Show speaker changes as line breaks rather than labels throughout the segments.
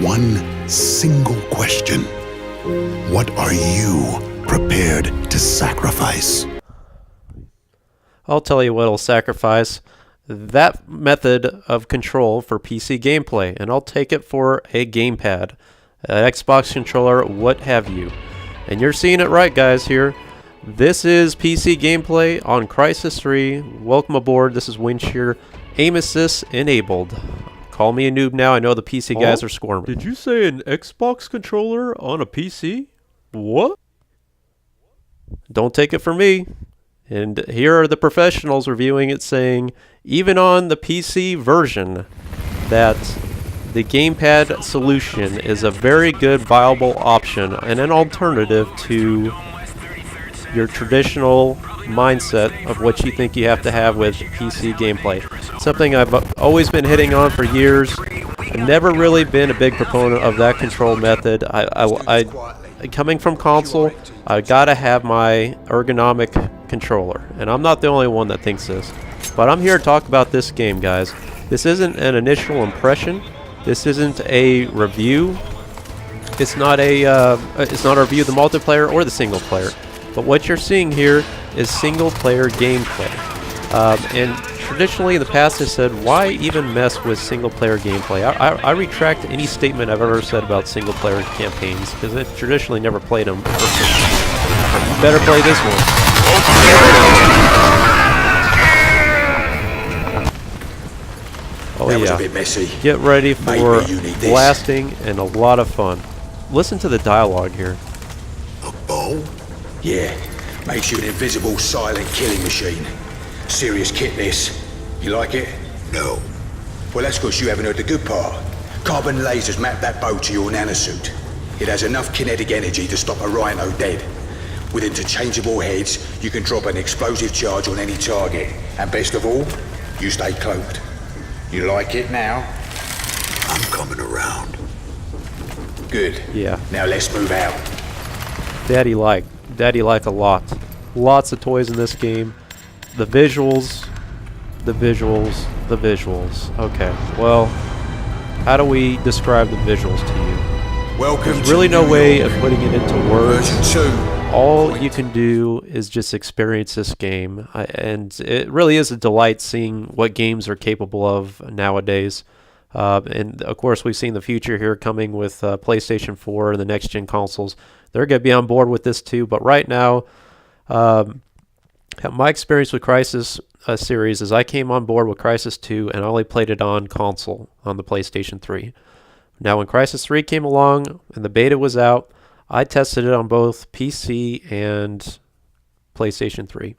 one single question. What are you prepared to sacrifice?
I'll tell you what I'll sacrifice. That method of control for PC gameplay, and I'll take it for a gamepad, an Xbox controller, what have you. And you're seeing it right, guys, here. This is PC gameplay on Crysis 3. Welcome aboard. This is Winch here. Aim assist enabled. Call me a noob now. I know the PC guys are squirming.
Did you say an Xbox controller on a PC? What?
Don't take it from me. And here are the professionals reviewing it, saying even on the PC version that the gamepad solution is a very good viable option and an alternative to your traditional mindset of what you think you have to have with PC gameplay. Something I've always been hitting on for years. I've never really been a big proponent of that control method. Coming from console, I gotta have my ergonomic controller, and I'm not the only one that thinks this. But I'm here to talk about this game, guys. This isn't an initial impression. This isn't a review. It's not a review of the multiplayer or the single player. But what you're seeing here is single player gameplay. And traditionally in the past I said, why even mess with single player gameplay? I retract any statement I've ever said about single player campaigns, because I traditionally never played them. You better play this one. Oh yeah, get ready for blasting and a lot of fun. Listen to the dialogue here.
A bow? Yeah, makes you an invisible, silent killing machine. Serious kit this. You like it?
No.
Well, that's because you haven't heard the good part. Carbon lasers map that bow to your nanosuit. It has enough kinetic energy to stop a rhino dead. With interchangeable heads, you can drop an explosive charge on any target. And best of all, you stay cloaked. You like it now?
I'm coming around.
Good.
Yeah.
Now let's move out.
Daddy like a lot. Lots of toys in this game. The visuals. Okay, well, how do we describe the visuals to you?
Welcome.
There's really no way of putting it into words.
Version 2.
All you can do is just experience this game, and it really is a delight seeing what games are capable of nowadays. And of course, we've seen the future here coming with PlayStation 4 and the next-gen consoles. They're going to be on board with this too, but right now, my experience with Crysis series is I came on board with Crysis 2 and I only played it on console, on the PlayStation 3. Now, when Crysis 3 came along and the beta was out, I tested it on both PC and PlayStation 3.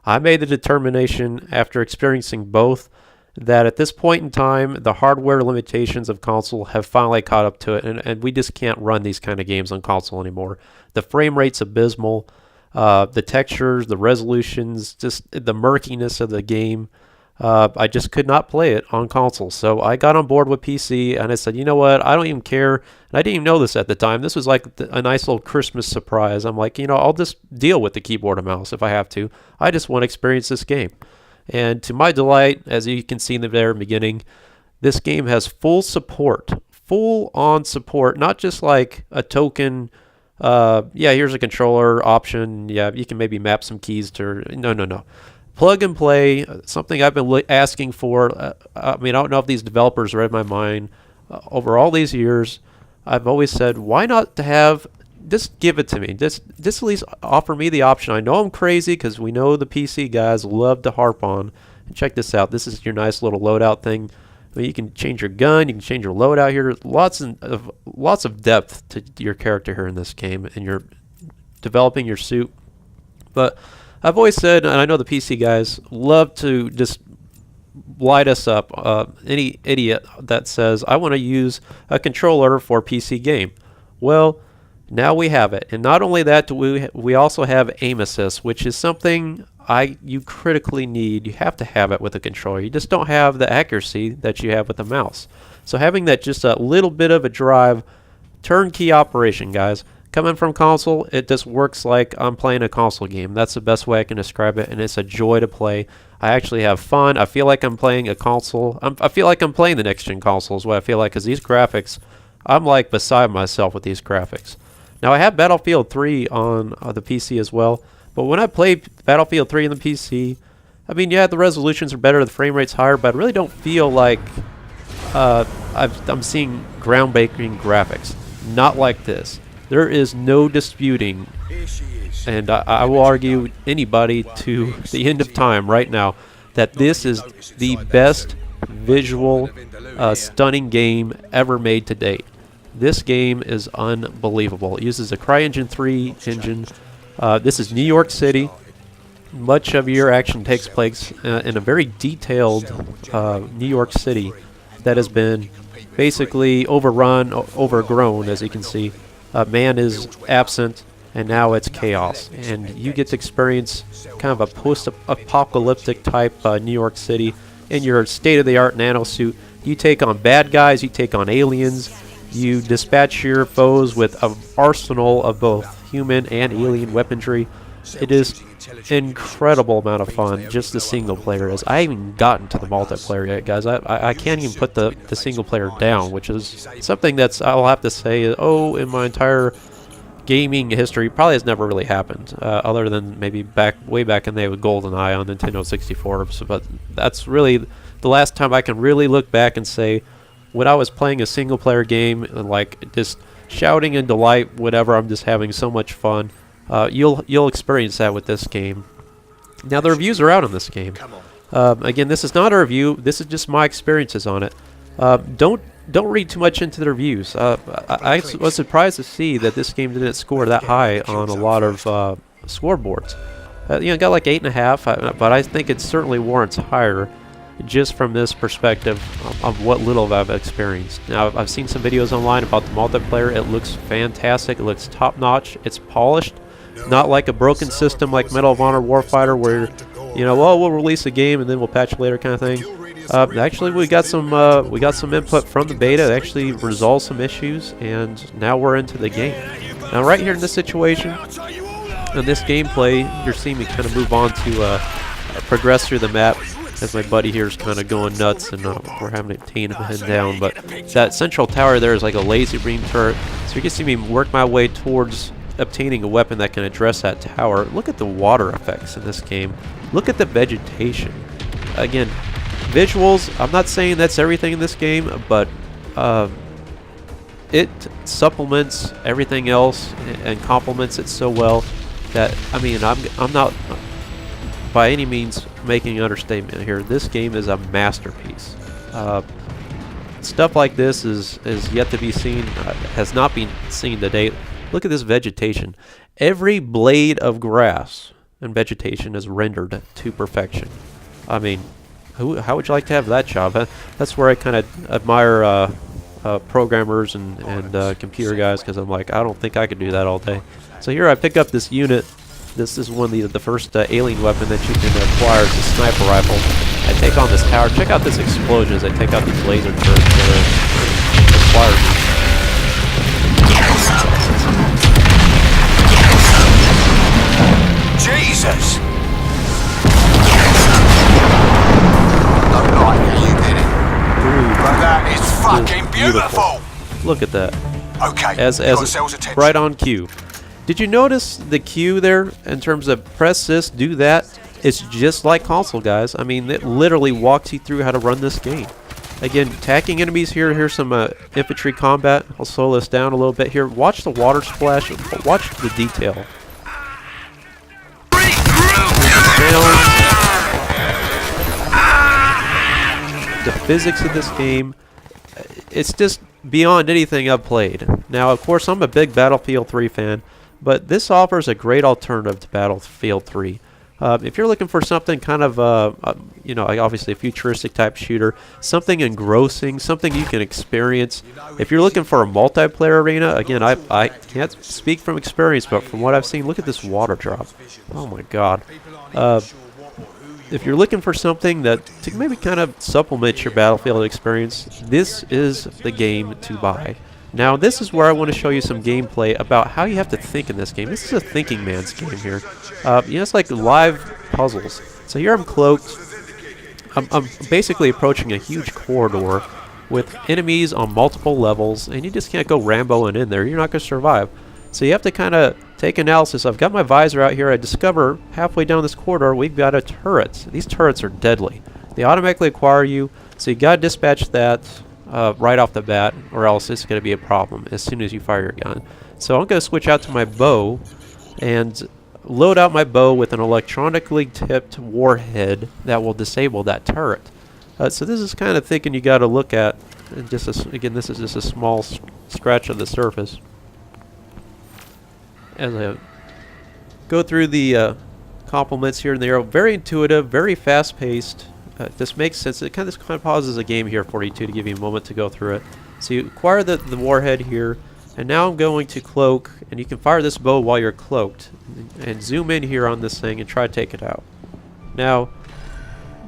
I made the determination after experiencing both that at this point in time, the hardware limitations of console have finally caught up to it, and we just can't run these kind of games on console anymore. The frame rate's abysmal. The textures, the resolutions, just the murkiness of the game. I just could not play it on console. So I got on board with PC and I said, you know what? I don't even care. And I didn't even know this at the time. This was like a nice little Christmas surprise. I'm like, I'll just deal with the keyboard and mouse if I have to. I just want to experience this game. And to my delight, as you can see in the very beginning, this game has full support, full-on support, not just like a token. Here's a controller option. Yeah, you can maybe map some keys to. No. Plug and play, something I've been asking for. I don't know if these developers read my mind. Over all these years, I've always said, why not to have, just give it to me. Just at least offer me the option. I know I'm crazy because we know the PC guys love to harp on. And check this out. This is your nice little loadout thing. You can change your gun, you can change your loadout here. Lots of depth to your character here in this game, and you're developing your suit. But I've always said, and I know the PC guys love to just light us up. Any idiot that says, I want to use a controller for a PC game. Well, now we have it. And not only that, we also have aim assist, which is something you critically need. You have to have it with a controller. You just don't have the accuracy that you have with a mouse. So having that just a little bit of a drive, turnkey operation, guys. Coming from console, it just works like I'm playing a console game. That's the best way I can describe it, and it's a joy to play. I actually have fun. I feel like I'm playing a console. I feel like I'm playing the next-gen console is what I feel like, because these graphics I'm like beside myself with these graphics. Now I have Battlefield 3 on the PC as well, but when I played Battlefield 3 in the PC, I mean, yeah, the resolutions are better, the frame rate's higher, but I really don't feel like I'm seeing groundbreaking graphics. Not like this. There is no disputing, and I will argue anybody to the end of time right now, that this is the best visual, stunning game ever made to date. This game is unbelievable. It uses a CryEngine 3 engine. This is New York City. Much of your action takes place in a very detailed New York City that has been basically overrun, overgrown, as you can see. Man is absent, and now it's chaos. And you get to experience kind of a post-apocalyptic type New York City in your state-of-the-art nanosuit. You take on bad guys, you take on aliens, you dispatch your foes with an arsenal of both human and alien weaponry. It is incredible amount of fun, just the single player is. I haven't even gotten to the multiplayer yet, guys. I can't even put the single player down, which is something that's, I'll have to say, in my entire gaming history, probably has never really happened, other than maybe way back in the day with GoldenEye on Nintendo 64. But that's really the last time I can really look back and say, when I was playing a single player game, and like just shouting in delight, whatever, I'm just having so much fun. You'll experience that with this game. Now the reviews are out on this game. Again, this is not a review. This is just my experiences on it. Don't read too much into the reviews. I was surprised to see that this game didn't score that high on a lot of scoreboards. It got like 8.5, but I think it certainly warrants higher, just from this perspective of what little I've experienced. Now, I've seen some videos online about the multiplayer. It looks fantastic. It looks top-notch. It's polished. Not like a broken system like Medal of Honor Warfighter where, we'll release a game and then we'll patch it later kind of thing. Actually, we got some input from the beta that actually resolved some issues, and now we're into the game. Now, right here in this situation, in this gameplay, you're seeing me kind of move on to progress through the map, as my buddy here is kind of going nuts, and we're having to tame him down. But that central tower there is like a laser beam turret, so you can see me work my way towards obtaining a weapon that can address that tower. Look at the water effects in this game. Look at the vegetation. Again, visuals, I'm not saying that's everything in this game, but it supplements everything else and complements it so well that, I mean, I'm not by any means making an understatement here. This game is a masterpiece. Stuff like this is yet to be seen, has not been seen to date. Look at this vegetation. Every blade of grass and vegetation is rendered to perfection. I mean, how would you like to have that job? That's where I kind of admire programmers and computer guys, because I'm like, I don't think I could do that all day. So here I pick up this unit. This is one of the first alien weapon that you can acquire. It's a sniper rifle. I take on this tower. Check out this explosion as I take out these laser turrets that acquire me.
Jesus! Don't like how you did it. But that is fucking beautiful!
Look at that.
Okay,
As
cells attention.
right on cue. Did you notice the cue there in terms of press this, do that? It's just like console, guys. I mean, it literally walks you through how to run this game. Again, attacking enemies here. Here's some infantry combat. I'll slow this down a little bit here. Watch the water splash. Watch the detail. The physics of this game, it's just beyond anything I've played. Now, of course, I'm a big Battlefield 3 fan, but this offers a great alternative to Battlefield 3. If you're looking for something kind of, obviously a futuristic type shooter, something engrossing, something you can experience. If you're looking for a multiplayer arena, again, I can't speak from experience, but from what I've seen, look at this water drop. Oh my God. If you're looking for something that to maybe kind of supplement your Battlefield experience, this is the game to buy. Now, this is where I want to show you some gameplay about how you have to think in this game. This is a thinking man's game here. It's like live puzzles. So here I'm cloaked. I'm basically approaching a huge corridor with enemies on multiple levels, and you just can't go Ramboing in there. You're not going to survive. So you have to kind of take analysis. I've got my visor out here. I discover halfway down this corridor we've got a turret. These turrets are deadly. They automatically acquire you, so you got to dispatch that right off the bat, or else it's going to be a problem as soon as you fire your gun. So I'm going to switch out to my bow and load out my bow with an electronically tipped warhead that will disable that turret. So this is kind of thinking you got to look at. And again, this is just a small scratch of the surface. As I go through the compliments here and there, very intuitive, very fast-paced. This makes sense. This kind of pauses the game here for you too, to give you a moment to go through it. So you acquire the warhead here, and now I'm going to cloak, and you can fire this bow while you're cloaked, and zoom in here on this thing and try to take it out. Now,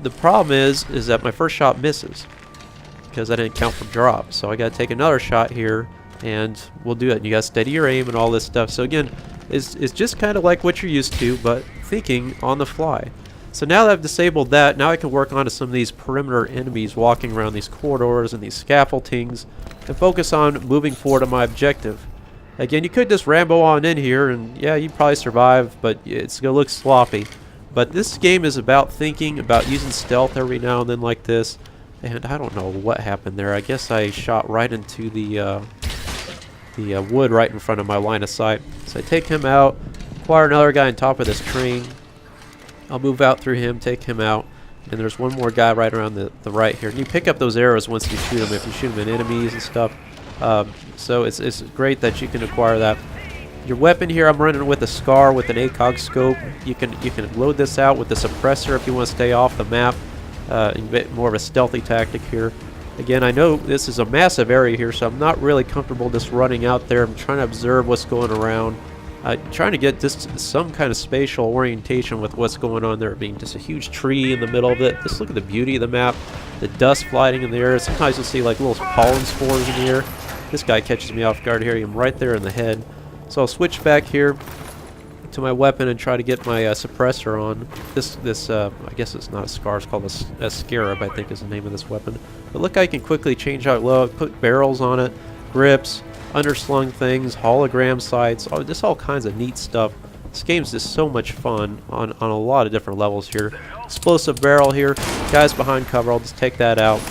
the problem is that my first shot misses because I didn't count for drop. So I got to take another shot here, and we'll do it. You got to steady your aim and all this stuff. So again, it's just kind of like what you're used to, but thinking on the fly. So now that I've disabled that, now I can work on to some of these perimeter enemies walking around these corridors and these scaffoldings and focus on moving forward on my objective. Again, you could just Rambo on in here and yeah, you'd probably survive, but it's going to look sloppy. But this game is about thinking, about using stealth every now and then like this. And I don't know what happened there. I guess I shot right into the wood right in front of my line of sight. So I take him out, acquire another guy on top of this train. I'll move out through him, take him out, and there's one more guy right around the right here. And you pick up those arrows once you shoot them, if you shoot them at enemies and stuff. So it's great that you can acquire that. Your weapon here, I'm running with a SCAR with an ACOG scope. You can load this out with the suppressor if you want to stay off the map. A bit more of a stealthy tactic here. Again, I know this is a massive area here, so I'm not really comfortable just running out there. I'm trying to observe what's going around. Trying to get just some kind of spatial orientation with what's going on there, being just a huge tree in the middle of it. Just look at the beauty of the map, the dust flying in the air. Sometimes you'll see like little pollen spores in the air. This guy catches me off guard here. I'm right there in the head. So I'll switch back here to my weapon and try to get my suppressor on. This I guess it's not a SCAR, it's called a Scarab, I think is the name of this weapon. But look, I can quickly change out load, put barrels on it, grips, underslung things, hologram sights, just all kinds of neat stuff. This game's just so much fun on a lot of different levels here. Explosive barrel here, guys behind cover, I'll just take that out,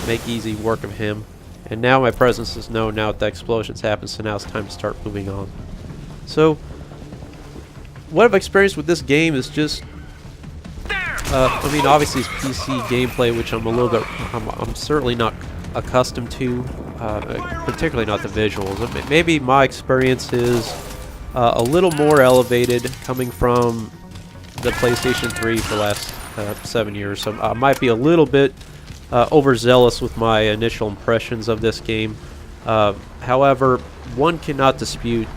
make easy work of him. And now my presence is known now that the explosions happen, so now it's time to start moving on. So, what I've experienced with this game is just, I mean, obviously it's PC gameplay, which I'm a little bit, I'm certainly not accustomed to, particularly not the visuals. Maybe my experience is a little more elevated coming from the PlayStation 3 for the last 7 years, so I might be a little bit overzealous with my initial impressions of this game. However, one cannot dispute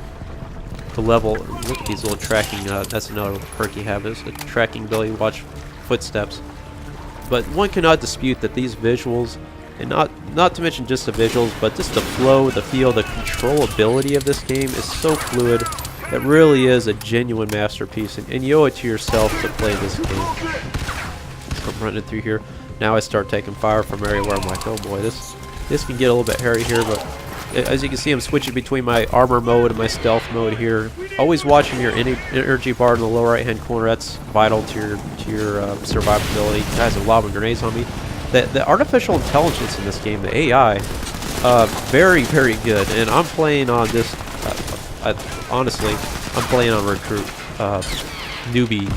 the level. Look at these little tracking, that's another perk you have, is the tracking ability to watch footsteps. But one cannot dispute that these visuals, and not to mention just the visuals, but just the flow, the feel, the controllability of this game is so fluid. It really is a genuine masterpiece, and you owe it to yourself to play this game. So I'm running through here. Now I start taking fire from area where I'm like, oh boy, this can get a little bit hairy here, but as you can see, I'm switching between my armor mode and my stealth mode here. Always watching your energy bar in the lower right-hand corner. That's vital to your survivability. Guys are lobbing grenades on me. The artificial intelligence in this game, the AI, very, very good. And I'm playing on this. Honestly, I'm playing on recruit, newbie.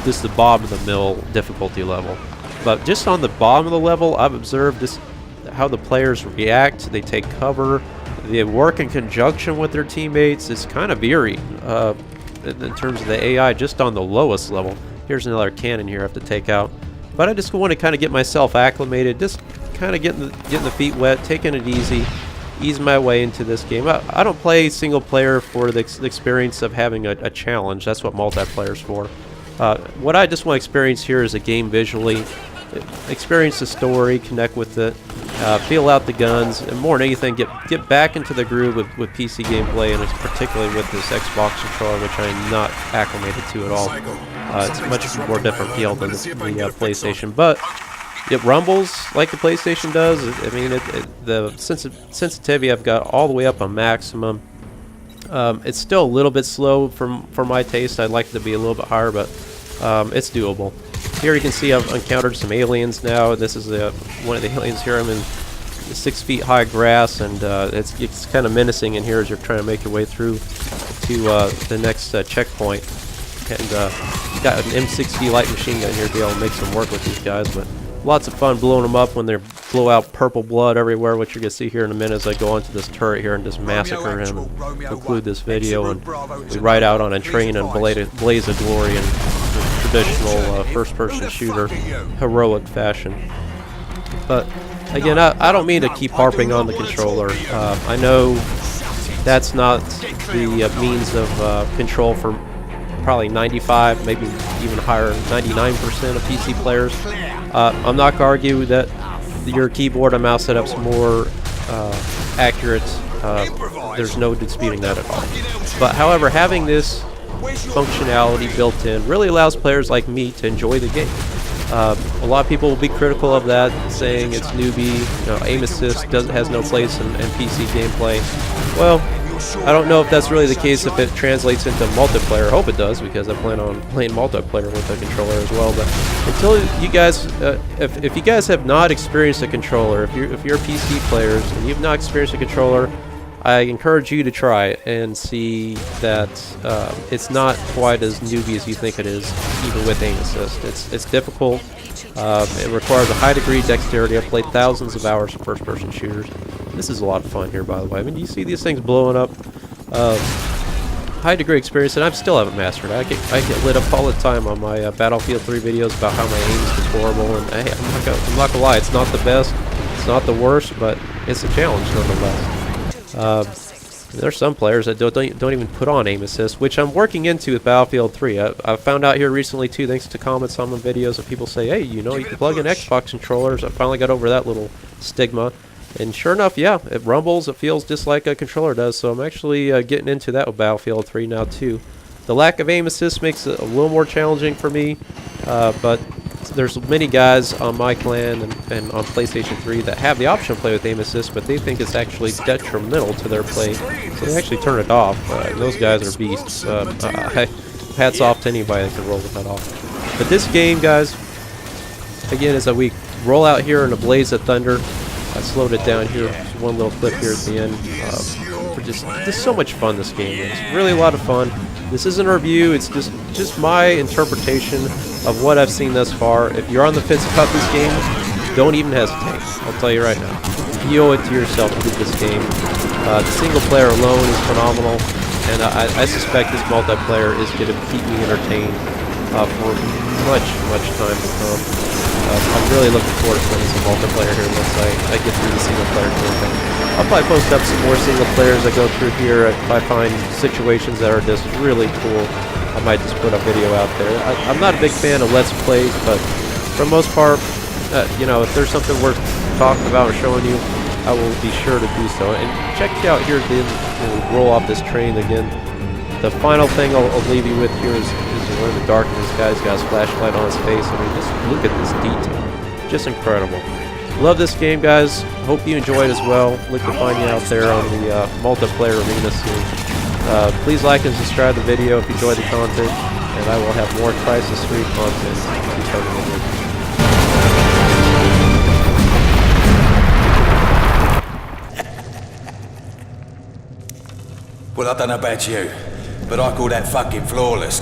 This is the bottom of the mill difficulty level. But just on the bottom of the level, I've observed this. How the players react, they take cover, they work in conjunction with their teammates. It's kind of eerie in terms of the AI just on the lowest level. Here's another cannon here I have to take out. But I just want to kind of get myself acclimated, just kind of getting the feet wet, taking it easy, ease my way into this game. I don't play single player for the experience of having a challenge. That's what multiplayer's for. What I just want to experience here is a game visually. Experience the story, connect with it, feel out the guns, and more than anything, get back into the groove with PC gameplay, and particularly with this Xbox controller, which I'm not acclimated to at all. It's much more different feel than the PlayStation, but It rumbles like the PlayStation does. I mean, the sensitivity I've got all the way up on maximum. It's still a little bit slow for my taste. I'd like it to be a little bit higher, but it's doable. Here you can see I've encountered some aliens now. This is one of the aliens here. I'm in 6 feet high grass, and it's kind of menacing in here as you're trying to make your way through to the next checkpoint. And got an M60 light machine gun here to be able to make some work with these guys, but lots of fun blowing them up when they blow out purple blood everywhere, which you're going to see here in a minute as I go onto this turret here and just massacre him and conclude this video. And we ride out on a train in a blaze of glory in traditional first-person shooter heroic fashion. But again, I don't mean to keep harping on the controller. I know that's not the means of control for probably 95, maybe even higher, 99% of PC players. I'm not going to argue that your keyboard and mouse setup's more accurate. There's no disputing that at all. But however, having this functionality built in really allows players like me to enjoy the game. A lot of people will be critical of that, saying it's newbie, aim assist has no place in PC gameplay. Well, I don't know if that's really the case if it translates into multiplayer. I hope it does, because I plan on playing multiplayer with a controller as well. But until you guys, if you guys have not experienced a controller, if you're PC players and you've not experienced a controller, I encourage you to try it and see that it's not quite as newbie as you think it is, even with aim assist. It's difficult. It requires a high degree of dexterity. I've played thousands of hours of first-person shooters. This is a lot of fun here, by the way. I mean, you see these things blowing up. High degree experience, and I still haven't mastered it. I get lit up all the time on my Battlefield 3 videos about how my aim is deplorable, and hey, I'm not gonna lie, it's not the best, it's not the worst, but it's a challenge nonetheless. There's some players that don't even put on aim assist, which I'm working into with Battlefield 3. I found out here recently too, thanks to comments on my videos, that people say, hey, you can plug in Xbox controllers. I finally got over that little stigma. And sure enough, yeah, it rumbles, it feels just like a controller does, so I'm actually getting into that with Battlefield 3 now too. The lack of aim assist makes it a little more challenging for me, but there's many guys on my clan and on PlayStation 3 that have the option to play with aim assist, but they think it's actually detrimental to their play, so they actually turn it off. Those guys are beasts. Hats off to anybody that can roll with that off. But this game, guys, again, as we roll out here in a blaze of thunder, I slowed it down here. Just one little clip here at the end. For just so much fun this game is. Really a lot of fun. This isn't a review. It's just my interpretation of what I've seen thus far. If you're on the fence about this game, don't even hesitate. I'll tell you right now. You owe it to yourself to do this game. The single player alone is phenomenal, and I suspect this multiplayer is going to keep me entertained for much time to come. I'm really looking forward to playing some multiplayer here once I get through the single player campaign. I'll probably post up some more single players I go through here. If I find situations that are just really cool, I might just put a video out there. I'm not a big fan of Let's Plays, but for the most part, if there's something worth talking about or showing you, I will be sure to do so. And check out here at the end, we'll roll off this train again. The final thing I'll leave you with here is we're in the darkness. This guy's got his flashlight on his face. I mean, just look at this detail. Just incredible. Love this game, guys. Hope you enjoy it as well. Look to find you out there on the multiplayer arena soon. Please like and subscribe to the video if you enjoy the content, and I will have more Crysis 3 content to be coming in.
Well, I don't know about you, but I call that fucking flawless.